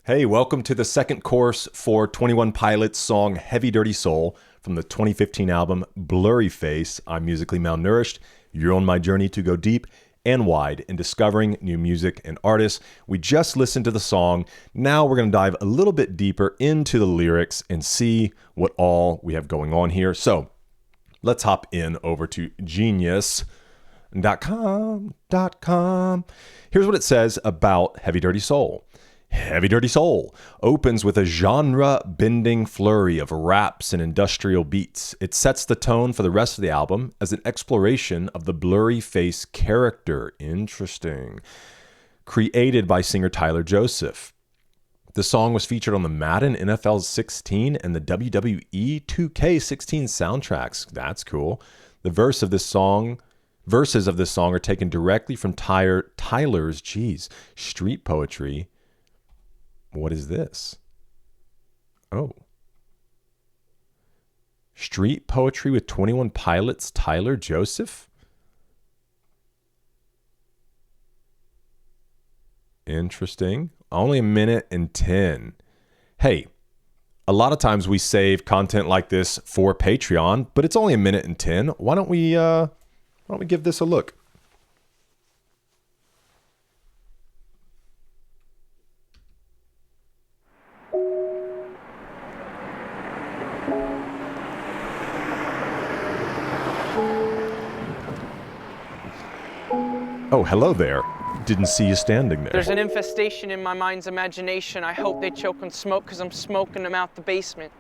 Hey, welcome to the second course for 21 Pilots' song Heavy Dirty Soul from the 2015 album Blurryface. I'm musically malnourished. You're on my journey to go deep and wide in discovering new music and artists. We just listened to the song. Now we're going to dive a little bit deeper into the lyrics and see what all we have going on here. So let's hop in over to genius.com. Here's what it says about Heavy Dirty Soul. Heavy Dirty Soul opens with a genre-bending flurry of raps and industrial beats. It sets the tone for the rest of the album as an exploration of the Blurryface character. Interesting. Created by singer Tyler Joseph. The song was featured on the Madden NFL 16 and the WWE 2K16 soundtracks. That's cool. The verses of this song are taken directly from Tyler's street poetry. What is this? Oh. Street poetry with 21 Pilots, Tyler Joseph? Interesting. Only a minute and 10. Hey, a lot of times we save content like this for Patreon, but it's only a minute and 10. Why don't we give this a look? Oh, hello there. Didn't see you standing there. There's an infestation in my mind's imagination. I hope they choke on smoke because I'm smoking them out the basement.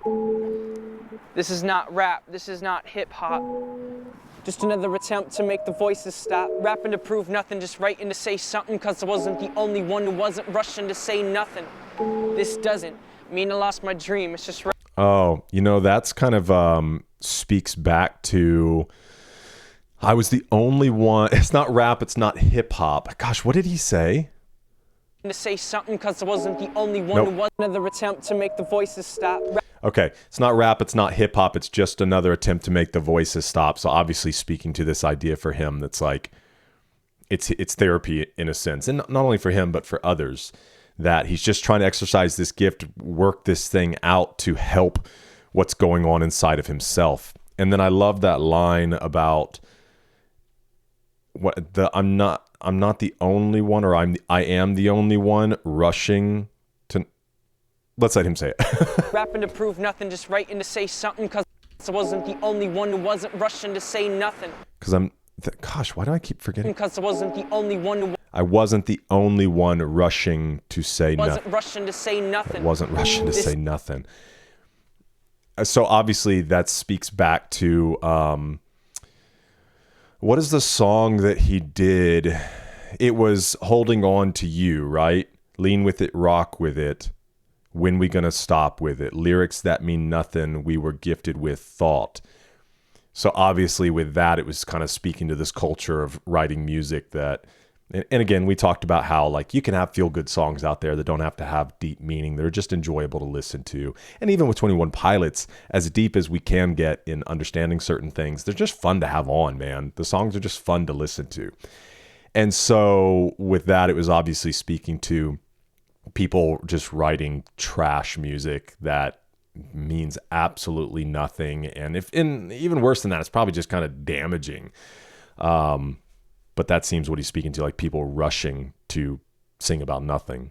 This is not rap. This is not hip-hop. Just another attempt to make the voices stop. Rapping to prove nothing, just writing to say something because I wasn't the only one who wasn't rushing to say nothing. This doesn't mean I lost my dream. It's just... Oh, that's kind of speaks back to... I was the only one. It's not rap. It's not hip hop. Gosh, what did he say? To say something because I wasn't the only one who wasn't another attempt to make the voices stop. Okay, it's not rap. It's not hip hop. It's just another attempt to make the voices stop. So obviously speaking to this idea for him, that's like, it's therapy in a sense. And not only for him, but for others, that he's just trying to exercise this gift, work this thing out to help what's going on inside of himself. And then I love that line about, I'm not the only one, or I am the only one rushing to. Let's let him say it. Rapping to prove nothing, just writing to say something because I wasn't the only one who wasn't rushing to say nothing. Gosh, why do I keep forgetting? Because I wasn't the only one who. I wasn't the only one rushing to say nothing. Wasn't rushing to say nothing. I wasn't rushing to say nothing. So obviously that speaks back to. What is the song that he did? It was Holding On to You, right? Lean with it, rock with it. When we gonna stop with it? Lyrics that mean nothing. We were gifted with thought. So obviously with that, it was kind of speaking to this culture of writing music that, and again, we talked about how like you can have feel-good songs out there that don't have to have deep meaning. They're just enjoyable to listen to. And even with 21 Pilots, as deep as we can get in understanding certain things, they're just fun to have on, man. The songs are just fun to listen to. And so with that, it was obviously speaking to people just writing trash music that means absolutely nothing. And even worse than that, it's probably just kind of damaging. But that seems what he's speaking to, like people rushing to sing about nothing.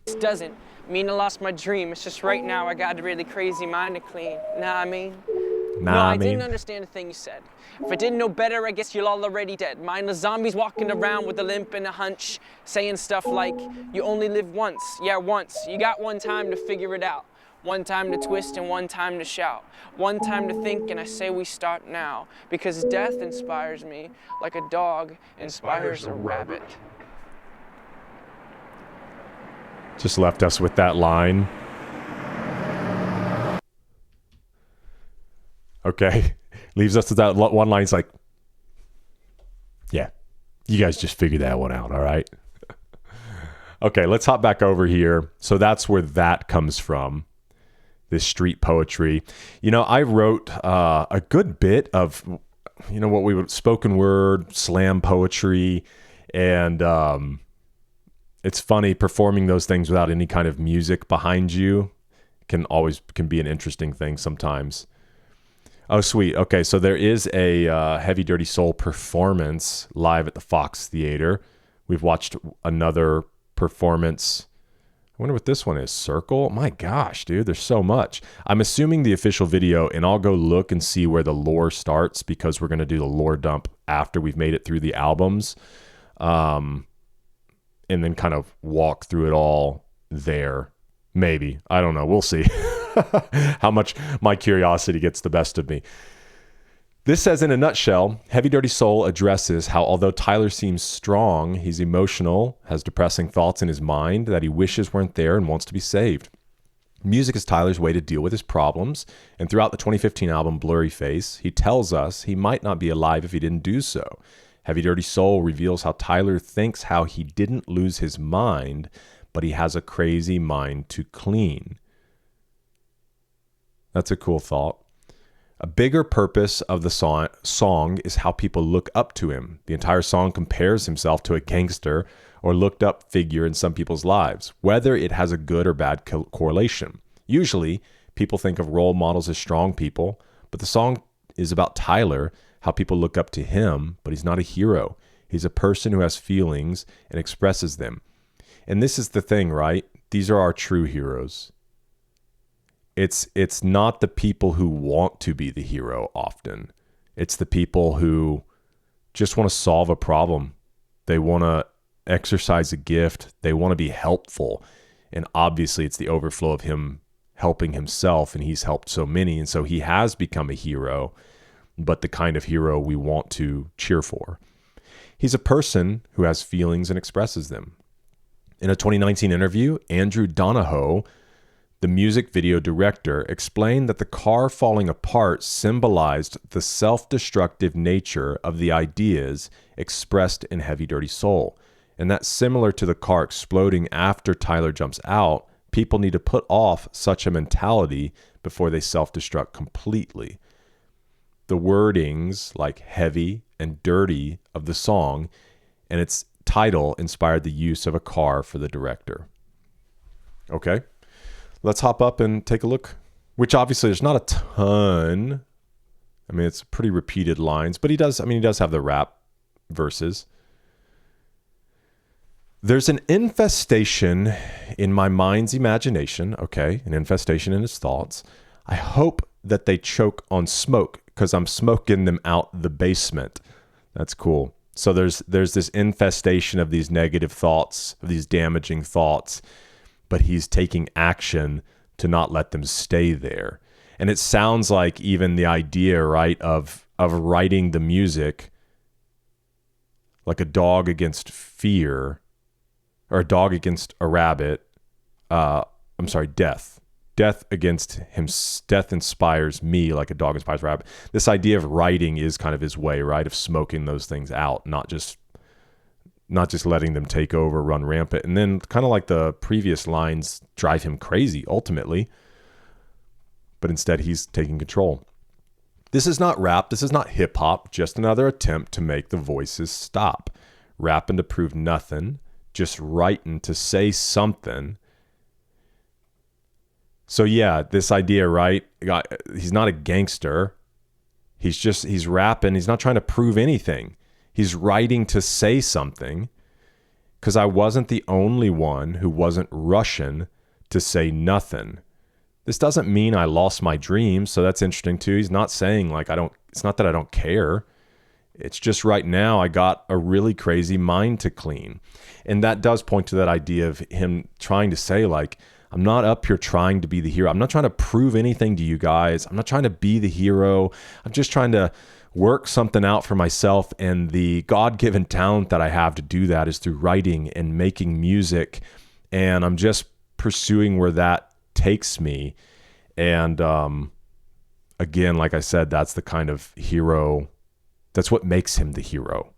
This doesn't mean I lost my dream. It's just right now I got a really crazy mind to clean. I didn't understand a thing you said. If I didn't know better, I guess you're all already dead. Mindless zombies walking around with a limp and a hunch, saying stuff like, you only live once. Yeah, once. You got one time to figure it out. One time to twist and one time to shout. One time to think, and I say we start now. Because death inspires me like a dog inspires a rabbit. Just left us with that line. Okay. Leaves us with that one line. It's like, yeah, you guys just figure that one out, all right? Okay, let's hop back over here. So that's where that comes from. This street poetry. I wrote a good bit of, what we would spoken word, slam poetry, and it's funny performing those things without any kind of music behind you can be an interesting thing sometimes. Oh, sweet. Okay, so there is a Heavy Dirty Soul performance live at the Fox Theater. We've watched another performance. I wonder what this one is. Circle? My gosh, dude, there's so much. I'm assuming the official video, and I'll go look and see where the lore starts because we're going to do the lore dump after we've made it through the albums. And then kind of walk through it all there. Maybe. I don't know. We'll see how much my curiosity gets the best of me. This says, in a nutshell, Heavy Dirty Soul addresses how although Tyler seems strong, he's emotional, has depressing thoughts in his mind that he wishes weren't there and wants to be saved. Music is Tyler's way to deal with his problems, and throughout the 2015 album Blurryface, he tells us he might not be alive if he didn't do so. Heavy Dirty Soul reveals how Tyler thinks how he didn't lose his mind, but he has a crazy mind to clean. That's a cool thought. A bigger purpose of the song is how people look up to him. The entire song compares himself to a gangster or looked up figure in some people's lives, whether it has a good or bad correlation. Usually, people think of role models as strong people, but the song is about Tyler, how people look up to him, but he's not a hero. He's a person who has feelings and expresses them. And this is the thing, right? These are our true heroes. It's not the people who want to be the hero often. It's the people who just want to solve a problem. They want to exercise a gift. They want to be helpful. And obviously it's the overflow of him helping himself, and he's helped so many. And so he has become a hero, but the kind of hero we want to cheer for. He's a person who has feelings and expresses them. In a 2019 interview, Andrew Donahoe, the music video director, explained that the car falling apart symbolized the self-destructive nature of the ideas expressed in Heavy Dirty Soul, and that similar to the car exploding after Tyler jumps out, people need to put off such a mentality before they self-destruct completely. The wordings like heavy and dirty of the song and its title inspired the use of a car for the director. Okay. Let's hop up and take a look, which obviously there's not a ton. I mean, it's pretty repeated lines, but he does have the rap verses. There's an infestation in my mind's imagination. Okay. An infestation in his thoughts. I hope that they choke on smoke because I'm smoking them out the basement. That's cool. So there's this infestation of these negative thoughts, of these damaging thoughts, but he's taking action to not let them stay there. And it sounds like even the idea, right, of writing the music like a dog against fear, or a dog against a rabbit. Death. Death against him. Death inspires me like a dog inspires a rabbit. This idea of writing is kind of his way, right, of smoking those things out, not just letting them take over, run rampant. And then kind of like the previous lines drive him crazy ultimately, but instead he's taking control. This is not rap. This is not hip hop. Just another attempt to make the voices stop. Rapping to prove nothing, just writing to say something. So yeah, this idea, right? He's not a gangster. He's rapping. He's not trying to prove anything. He's writing to say something, because I wasn't the only one who wasn't rushing to say nothing. This doesn't mean I lost my dreams, so that's interesting too. He's not saying like it's not that I don't care. It's just right now I got a really crazy mind to clean. And that does point to that idea of him trying to say like, I'm not up here trying to be the hero. I'm not trying to prove anything to you guys. I'm not trying to be the hero. I'm just trying to work something out for myself, and the God-given talent that I have to do that is through writing and making music, and I'm just pursuing where that takes me. And again, like I said, that's the kind of hero, that's what makes him the hero.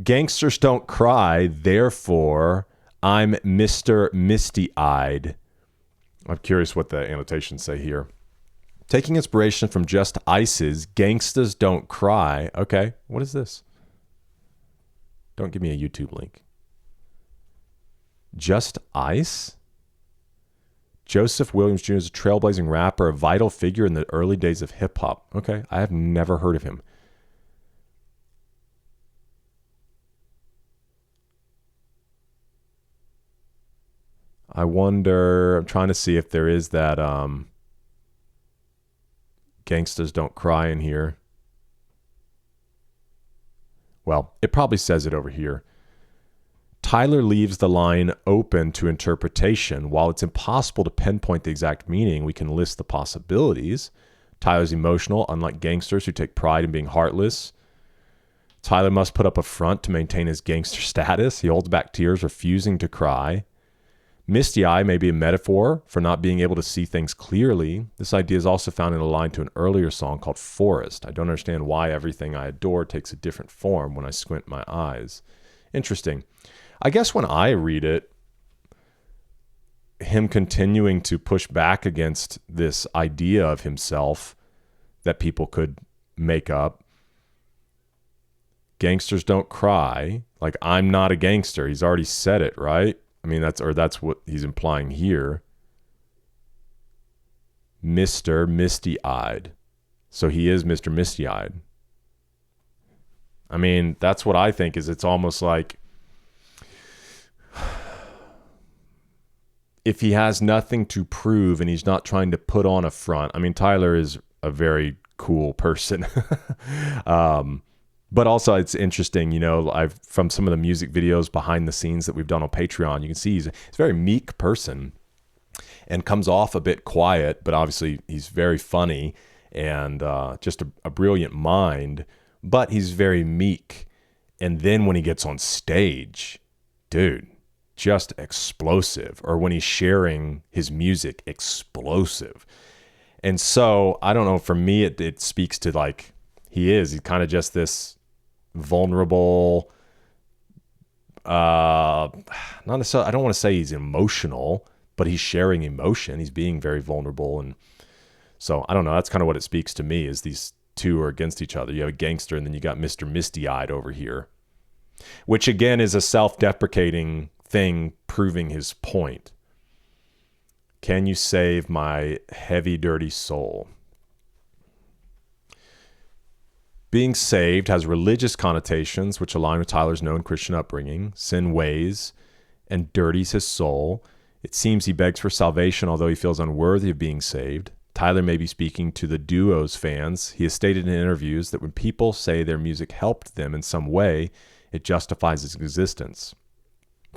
Gangsters don't cry, therefore I'm Mr. Misty-Eyed. I'm curious what the annotations say here. Taking inspiration from Just Ice's Gangsters Don't Cry. Okay, what is this? Don't give me a YouTube link. Just Ice? Joseph Williams Jr. is a trailblazing rapper, a vital figure in the early days of hip-hop. Okay, I have never heard of him. I wonder, I'm trying to see if there is that Gangsters Don't Cry in here. Well, it probably says it over here. Tyler leaves the line open to interpretation. While it's impossible to pinpoint the exact meaning, we can list the possibilities. Tyler's emotional, unlike gangsters who take pride in being heartless. Tyler must put up a front to maintain his gangster status. He holds back tears, refusing to cry. Misty eye may be a metaphor for not being able to see things clearly. This idea is also found in a line to an earlier song called Forest. I don't understand why everything I adore takes a different form when I squint my eyes. Interesting. I guess when I read it, him continuing to push back against this idea of himself that people could make up. Gangsters don't cry. Like, I'm not a gangster. He's already said it, right? I mean, that's what he's implying here. Mr. Misty-Eyed. So he is Mr. Misty-Eyed. I mean, that's what I think is it's almost like if he has nothing to prove and he's not trying to put on a front. I mean, Tyler is a very cool person. But also it's interesting, you know, from some of the music videos behind the scenes that we've done on Patreon, you can see he's a very meek person and comes off a bit quiet, but obviously he's very funny and just a brilliant mind, but he's very meek. And then when he gets on stage, dude, just explosive. Or when he's sharing his music, explosive. And so, I don't know, for me, it speaks to like, he's kind of just this vulnerable, not necessarily, I don't want to say he's emotional, but he's sharing emotion. He's being very vulnerable. And so, I don't know, that's kind of what it speaks to me is these two are against each other. You have a gangster and then you got Mr. Misty-Eyed over here, which again is a self-deprecating thing proving his point. Can you save my heavy, dirty soul? Being saved has religious connotations which align with Tyler's known Christian upbringing. Sin weighs and dirties his soul. It seems he begs for salvation, although he feels unworthy of being saved. Tyler may be speaking to the duo's fans. He has stated in interviews that when people say their music helped them in some way, it justifies its existence.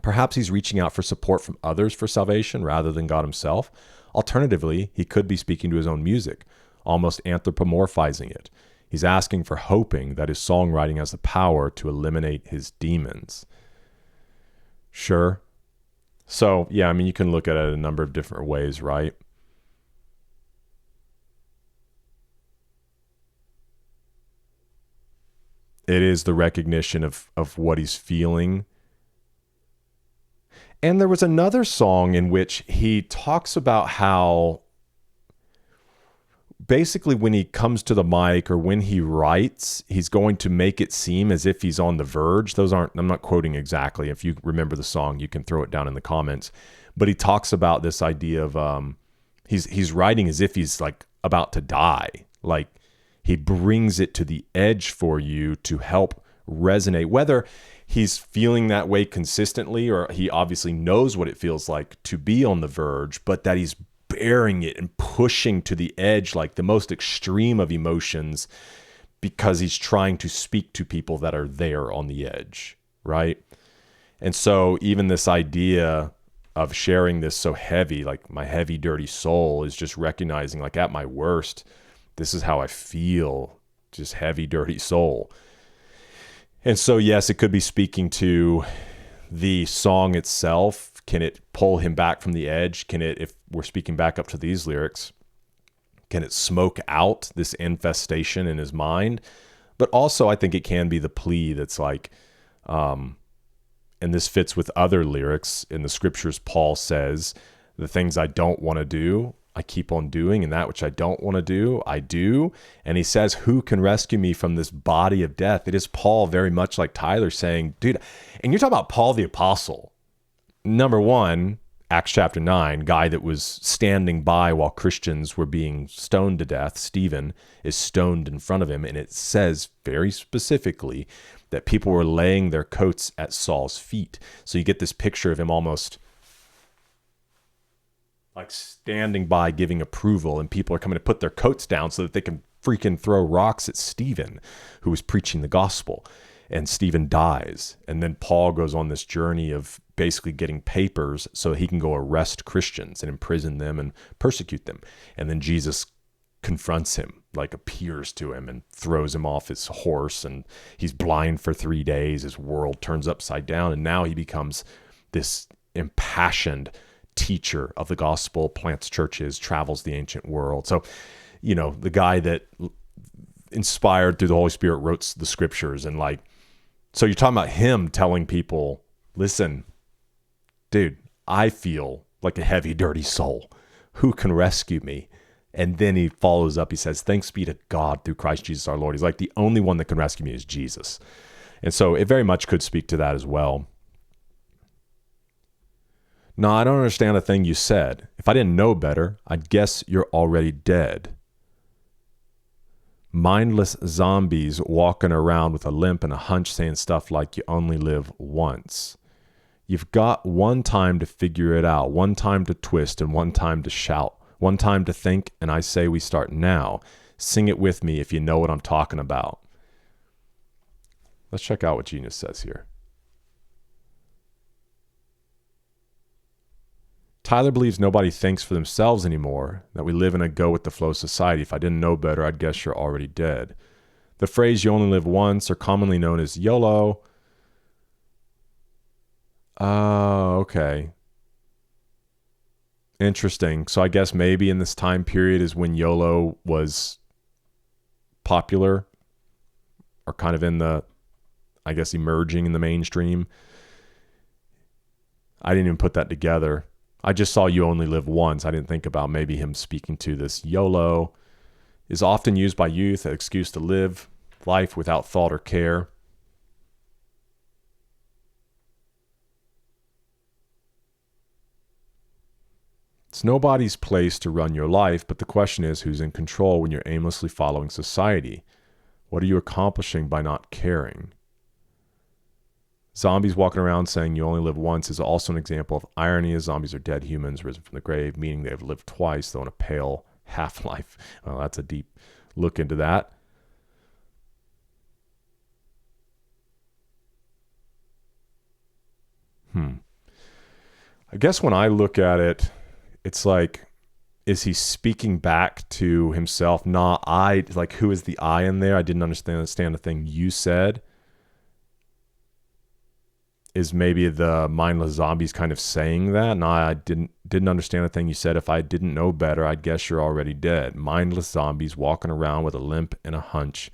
Perhaps he's reaching out for support from others for salvation rather than God himself. Alternatively, he could be speaking to his own music, almost anthropomorphizing it. He's asking for hoping that his songwriting has the power to eliminate his demons. Sure. So, yeah, I mean, you can look at it a number of different ways, right? It is the recognition of what he's feeling. And there was another song in which he talks about how basically when he comes to the mic or when he writes, he's going to make it seem as if he's on the verge. I'm not quoting exactly. If you remember the song, you can throw it down in the comments. But he talks about this idea of he's writing as if he's like about to die. Like he brings it to the edge for you to help resonate, whether he's feeling that way consistently or he obviously knows what it feels like to be on the verge, but that he's bearing it and pushing to the edge, like the most extreme of emotions, because he's trying to speak to people that are there on the edge, right? And so even this idea of sharing this so heavy, like my heavy, dirty soul, is just recognizing like at my worst, this is how I feel, just heavy, dirty soul. And so, yes, it could be speaking to the song itself. Can it pull him back from the edge? Can it, if we're speaking back up to these lyrics, can it smoke out this infestation in his mind? But also, I think it can be the plea that's like, and this fits with other lyrics in the scriptures. Paul says, the things I don't want to do, I keep on doing, and that which I don't want to do, I do. And he says, who can rescue me from this body of death? It is Paul, very much like Tyler, saying, dude, and you're talking about Paul the Apostle, number one, Acts chapter 9, guy that was standing by while Christians were being stoned to death, Stephen, is stoned in front of him. And it says very specifically that people were laying their coats at Saul's feet. So you get this picture of him almost like standing by giving approval, and people are coming to put their coats down so that they can freaking throw rocks at Stephen, who was preaching the gospel. And Stephen dies. And then Paul goes on this journey of basically getting papers so he can go arrest Christians and imprison them and persecute them. And then Jesus confronts him, like appears to him and throws him off his horse, and he's blind for 3 days. His world turns upside down, and now he becomes this impassioned teacher of the gospel, plants churches, travels the ancient world. So, you know, the guy that inspired through the Holy Spirit wrote the scriptures, and like, so you're talking about him telling people, listen, dude, I feel like a heavy, dirty soul. Who can rescue me? And then he follows up. He says, thanks be to God through Christ Jesus our Lord. He's like, the only one that can rescue me is Jesus. And so it very much could speak to that as well. No, I don't understand a thing you said. If I didn't know better, I'd guess you're already dead. Mindless zombies walking around with a limp and a hunch saying stuff like you only live once. You've got one time to figure it out, one time to twist and one time to shout, one time to think, and I say we start now. Sing it with me if you know what I'm talking about. Let's check out what Genius says here. Tyler believes nobody thinks for themselves anymore, that we live in a go-with-the-flow society. If I didn't know better, I'd guess you're already dead. The phrase you only live once are commonly known as YOLO. Oh, okay. Interesting. So I guess maybe in this time period is when YOLO was popular, or kind of in the, I guess, emerging in the mainstream. I didn't even put that together. I just saw you only live once. I didn't think about maybe him speaking to this. YOLO is often used by youth as an excuse to live life without thought or care. It's nobody's place to run your life, but the question is who's in control when you're aimlessly following society? What are you accomplishing by not caring? Zombies walking around saying you only live once is also an example of irony, as zombies are dead humans risen from the grave, meaning they have lived twice, though in a pale half-life. Well, that's a deep look into that. I guess when I look at it, it's like, is he speaking back to himself? Nah, like, who is the I in there? I didn't understand the thing you said. Is maybe the mindless zombies kind of saying that? No, I didn't understand the thing you said. If I didn't know better, I'd guess you're already dead. Mindless zombies walking around with a limp and a hunch.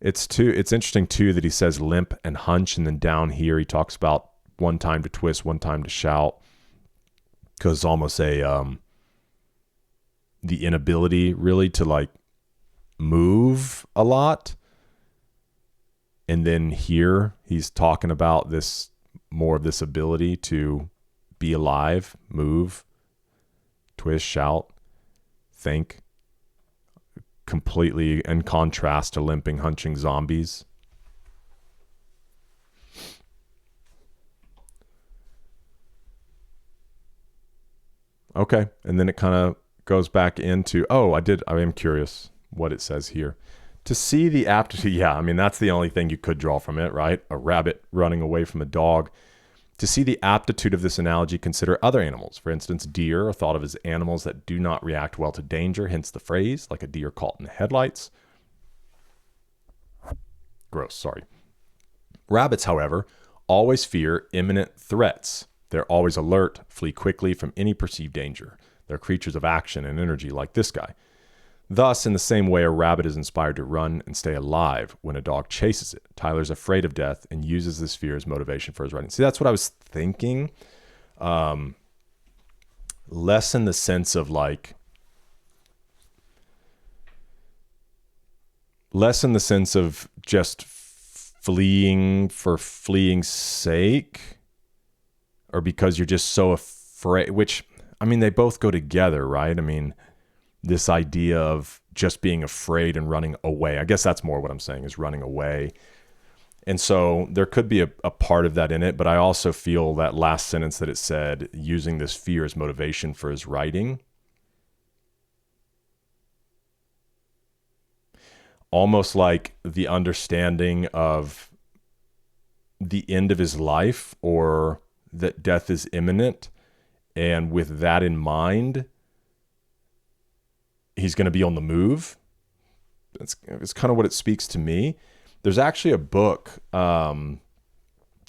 It's interesting too that he says limp and hunch, and then down here he talks about one time to twist, one time to shout, because it's almost the inability really to like move a lot. And then here he's talking about this, more of this ability to be alive, move, twist, shout, think, completely in contrast to limping, hunching zombies. Okay. And then it kind of goes back into, I am curious what it says here. To see the aptitude, yeah, I mean, that's the only thing you could draw from it, right? A rabbit running away from a dog. To see the aptitude of this analogy, consider other animals. For instance, deer are thought of as animals that do not react well to danger, hence the phrase, like a deer caught in the headlights. Gross, sorry. Rabbits, however, always fear imminent threats. They're always alert, flee quickly from any perceived danger. They're creatures of action and energy like this guy. Thus, in the same way, a rabbit is inspired to run and stay alive when a dog chases it. Tyler's afraid of death and uses this fear as motivation for his writing. See, that's what I was thinking. Less in the sense of like, less in the sense of just fleeing for fleeing's sake. or because you're just so afraid, which, I mean, they both go together, right? I mean, this idea of just being afraid and running away. I guess that's more what I'm saying, is running away. And so there could be a part of that in it, but I also feel that last sentence that it said, using this fear as motivation for his writing, almost like the understanding of the end of his life, or that death is imminent. And with that in mind, he's going to be on the move. It's kind of what it speaks to me. There's actually a book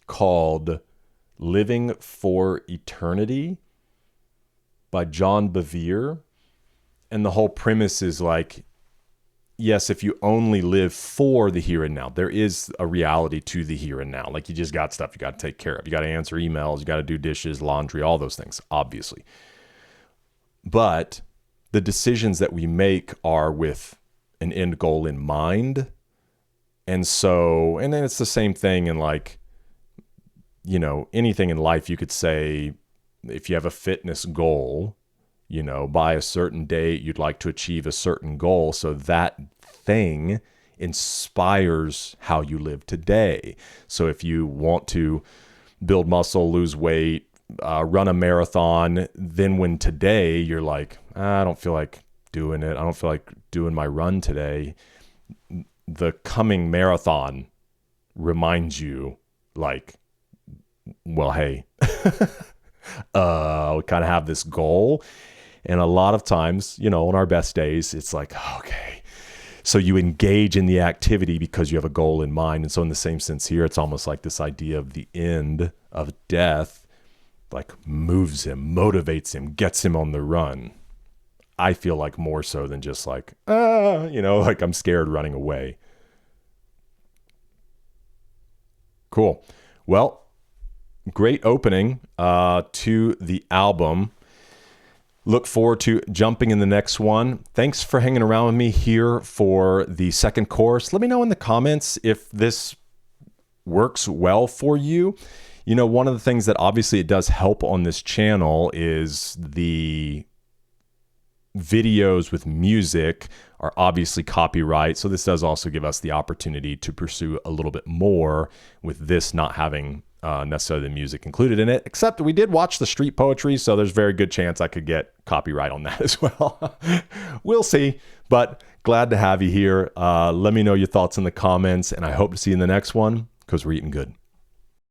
called Living for Eternity by John Bevere. And the whole premise is like, yes, if you only live for the here and now, there is a reality to the here and now. Like, you just got stuff you got to take care of. You got to answer emails, you got to do dishes, laundry, all those things, obviously. But the decisions that we make are with an end goal in mind. And so, and then it's the same thing in, like, you know, anything in life. You could say, if you have a fitness goal, you know, by a certain date, you'd like to achieve a certain goal. So that thing inspires how you live today. So if you want to build muscle, lose weight, run a marathon, then when today you're like, I don't feel like doing it, I don't feel like doing my run today, the coming marathon reminds you, like, well, hey, we kind of have this goal. And a lot of times, you know, on our best days, it's like, okay, so you engage in the activity because you have a goal in mind. And so in the same sense here, it's almost like this idea of the end of death, like, moves him, motivates him, gets him on the run. I feel like more so than just like, you know, like I'm scared running away. Cool. Well, great opening to the album. Look forward to jumping in the next one. Thanks for hanging around with me here for the second course. Let me know in the comments if this works well for you. You know, one of the things that obviously it does help on this channel is the videos with music are obviously copyright. So this does also give us the opportunity to pursue a little bit more with this not having necessarily the music included in it, except we did watch the street poetry, so there's very good chance I could get copyright on that as well. We'll see, but glad to have you here. Let me know your thoughts in the comments, and I hope to see you in the next one, because we're eating good.